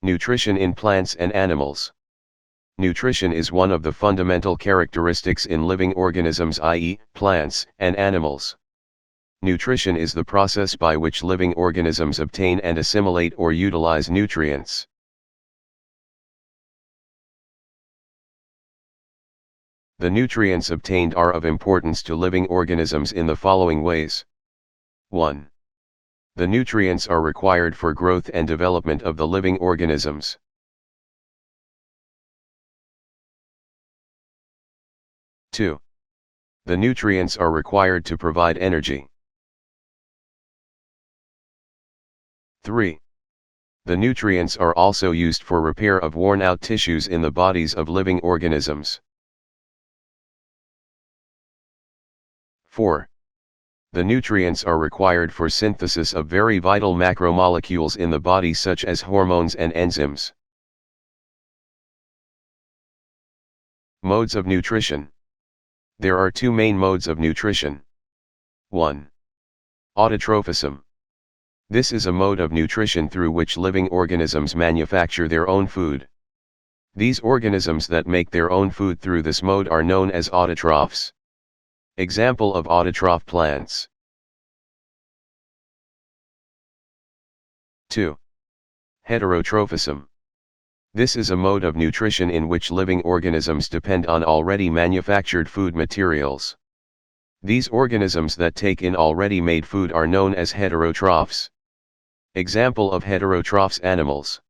Nutrition in plants and animals. Nutrition is one of the fundamental characteristics in living organisms, i.e., plants and animals. Nutrition is the process by which living organisms obtain and assimilate or utilize nutrients. The nutrients obtained are of importance to living organisms in the following ways. 1. The nutrients are required for growth and development of the living organisms. 2. The nutrients are required to provide energy. 3. The nutrients are also used for repair of worn-out tissues in the bodies of living organisms. 4. The nutrients are required for synthesis of very vital macromolecules in the body such as hormones and enzymes. Modes of nutrition. There are two main modes of nutrition. 1. Autotrophism. This is a mode of nutrition through which living organisms manufacture their own food. These organisms that make their own food through this mode are known as autotrophs. Example of autotroph plants. 2. Heterotrophism. This is a mode of nutrition in which living organisms depend on already manufactured food materials. These organisms that take in already made food are known as heterotrophs. Example of heterotrophs: animals.